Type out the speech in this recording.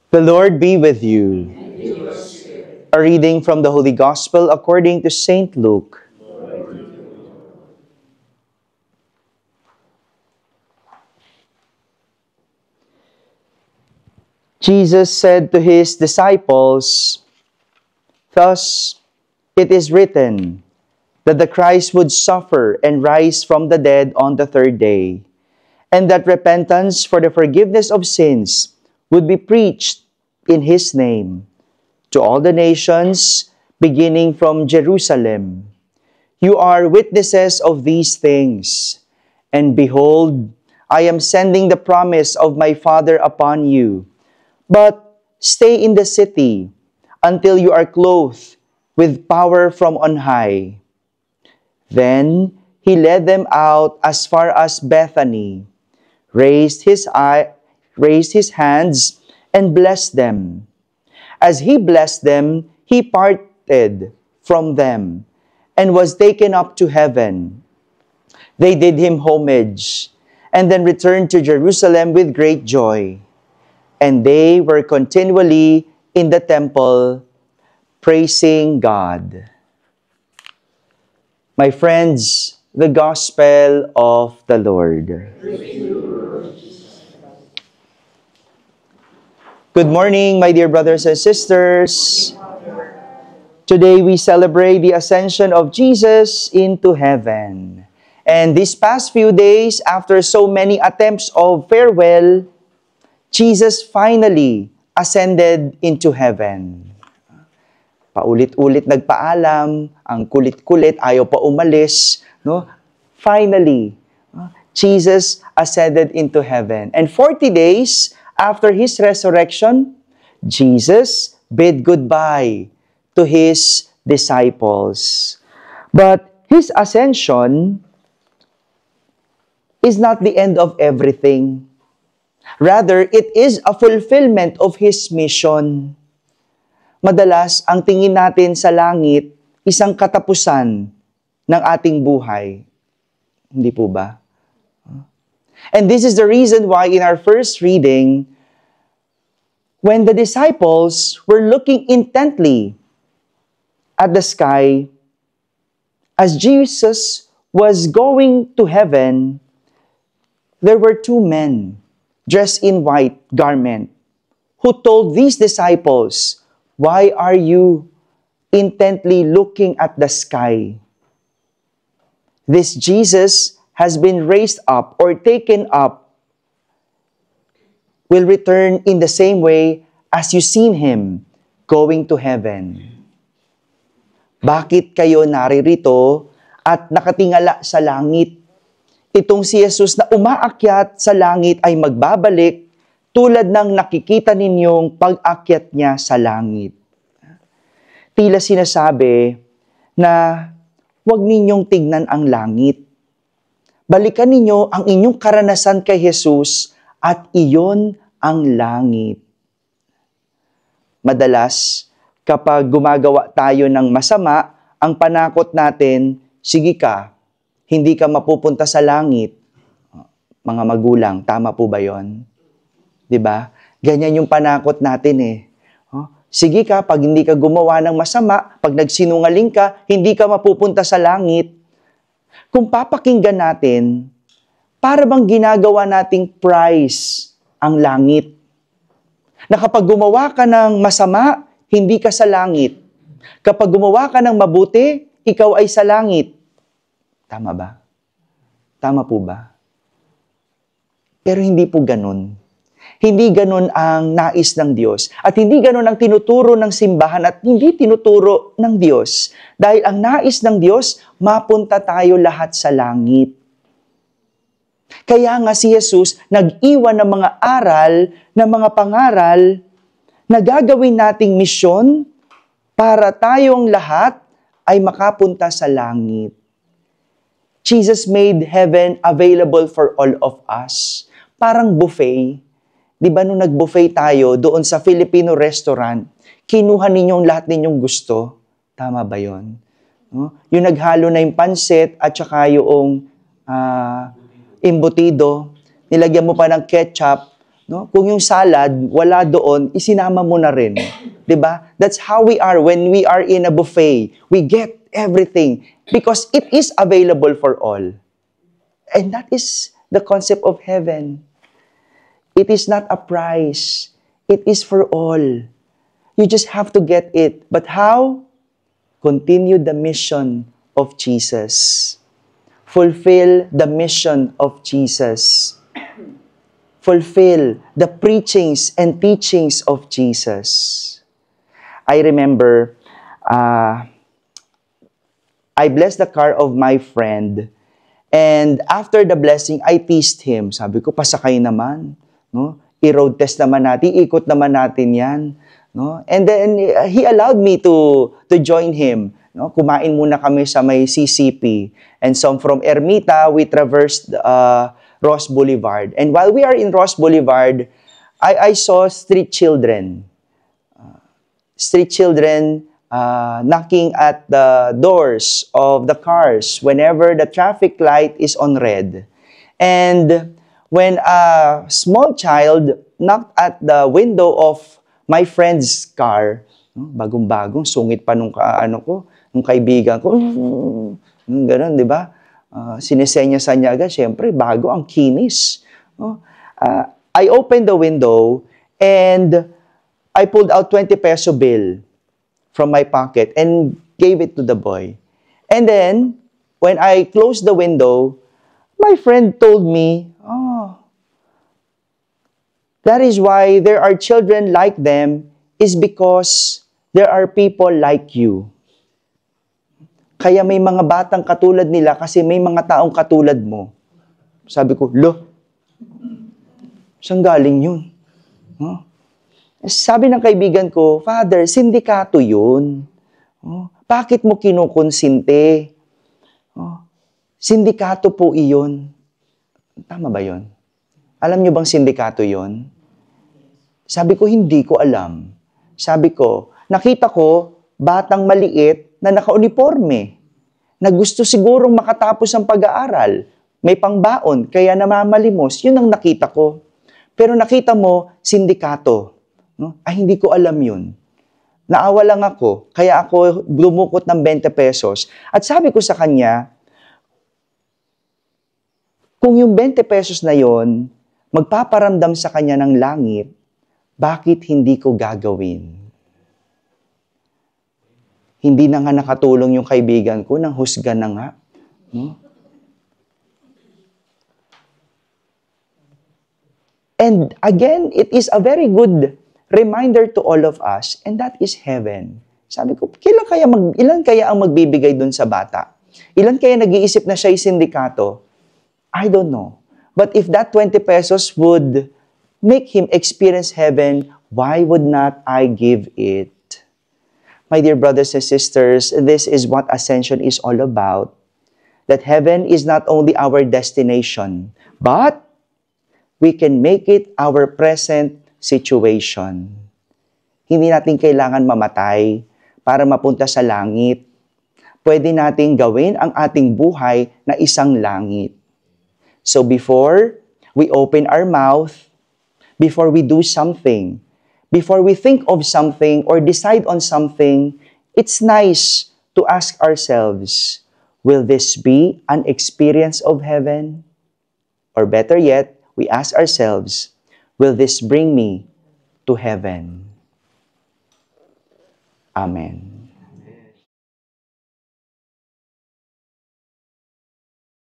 The Lord be with you. A reading from the Holy Gospel according to St. Luke. Jesus said to his disciples, "Thus it is written, that the Christ would suffer and rise from the dead on the third day, and that repentance for the forgiveness of sins would be preached in His name to all the nations, beginning from Jerusalem. You are witnesses of these things, and behold, I am sending the promise of my Father upon you. But stay in the city until you are clothed with power from on high." Then He led them out as far as Bethany, raised His hands, and blessed them. As He blessed them, He parted from them and was taken up to heaven. They did Him homage and then returned to Jerusalem with great joy. And they were continually in the temple praising God. My friends, the Gospel of the Lord. Good morning, my dear brothers and sisters. Today we celebrate the ascension of Jesus into heaven. And these past few days, after so many attempts of farewell, Jesus finally ascended into heaven. Paulit-ulit nagpaalam, ang kulit-kulit, ayaw pa umalis. No? Finally, Jesus ascended into heaven. And 40 days after His resurrection, Jesus bid goodbye to His disciples. But His ascension is not the end of everything. Rather, it is a fulfillment of His mission. Madalas, ang tingin natin sa langit, isang katapusan ng ating buhay. Hindi po ba? And this is the reason why in our first reading, when the disciples were looking intently at the sky, as Jesus was going to heaven, there were two men dressed in white garment, who told these disciples, "Why are you intently looking at the sky? This Jesus has been raised up or taken up, will return in the same way as you seen Him going to heaven." Bakit kayo naririto at nakatingala sa langit? Itong si Jesus na umaakyat sa langit ay magbabalik tulad ng nakikita ninyong pag-akyat niya sa langit. Tila sinasabi na huwag ninyong tignan ang langit. Balikan ninyo ang inyong karanasan kay Jesus at iyon ang langit. Madalas, kapag gumagawa tayo ng masama, ang panakot natin, sige ka, hindi ka mapupunta sa langit. Mga magulang, tama po ba yon? Diba? Ganyan yung panakot natin eh. Sige ka, pag hindi ka gumawa ng masama, pag nagsinungaling ka, hindi ka mapupunta sa langit. Kung papakinggan natin, para bang ginagawa nating prize ang langit? Na kapag gumawa ka ng masama, hindi ka sa langit. Kapag gumawa ka ng mabuti, ikaw ay sa langit. Tama ba? Tama po ba? Pero hindi po ganun. Hindi ganun ang nais ng Diyos. At hindi ganun ang tinuturo ng simbahan at hindi tinuturo ng Diyos. Dahil ang nais ng Diyos, mapunta tayo lahat sa langit. Kaya nga si Jesus nag-iwan ng mga aral, ng mga pangaral na gagawin nating misyon para tayong lahat ay makapunta sa langit. Jesus made heaven available for all of us. Parang buffet. Di ba nung nag-buffet tayo doon sa Filipino restaurant, kinuha ninyong lahat ninyong gusto? Tama ba yun? No? Yung naghalo na yung pansit at saka yung embutido, nilagyan mo pa ng ketchup No? Kung yung salad, wala doon, isinama mo na rin. 'Di ba? That's how we are when we are in a buffet. We get everything because it is available for all. And that is the concept of heaven. It is not a prize. It is for all. You just have to get it. But how? Continue the mission of Jesus. Fulfill the mission of Jesus. Fulfill the preachings and teachings of Jesus. I remember, I blessed the car of my friend. And after the blessing, I teased him. Sabi ko, pasakay naman. No? I-road test naman natin, ikot naman natin yan. No? And then, he allowed me to join him. No? Kumain muna kami sa may CCP. And so from Ermita, we traversed Ross Boulevard. And while we are in Ross Boulevard, I saw street children. Knocking at the doors of the cars whenever the traffic light is on red. And when a small child knocked at the window of my friend's car, bagong-bagong, sungit pa nung kaibigan ko, gano'n, di ba? Sinesenya sa niya agad, syempre, bago, ang kinis. I opened the window and I pulled out 20 peso bill from my pocket and gave it to the boy. And then, when I closed the window, my friend told me, that is why there are children like them, is because there are people like you. Kaya may mga batang katulad nila kasi may mga taong katulad mo. Sabi ko, saan galing yun? Sabi ng kaibigan ko, Father, sindikato yun. Bakit mo kinukonsinte? Sindikato po iyon. Tama ba yun? Alam nyo bang sindikato yun? Sabi ko, hindi ko alam. Sabi ko, nakita ko, batang maliit na nakauniforme, na gusto sigurong makatapos ang pag-aaral, may pangbaon, kaya namamalimos, yun ang nakita ko. Pero nakita mo, sindikato. No? Hindi ko alam yun. Naawa lang ako, kaya ako dumukot ng 20 pesos. At sabi ko sa kanya, kung yung 20 pesos na yon magpaparamdam sa kanya ng langit, bakit hindi ko gagawin? Hindi na nga nakatulong yung kaibigan ko, nang husga na nga. No? And again, it is a very good reminder to all of us, and that is heaven. Sabi ko, ilan kaya ang magbibigay dun sa bata? Ilan kaya nag-iisip na siya'y sindikato? I don't know. But if that 20 pesos would make him experience heaven, why would not I give it? My dear brothers and sisters, this is what Ascension is all about. That heaven is not only our destination, but we can make it our present situation. Hindi natin kailangan mamatay para mapunta sa langit. Pwede nating gawin ang ating buhay na isang langit. So before we open our mouth, before we do something, before we think of something or decide on something, it's nice to ask ourselves, will this be an experience of heaven? Or better yet, we ask ourselves, will this bring me to heaven? Amen.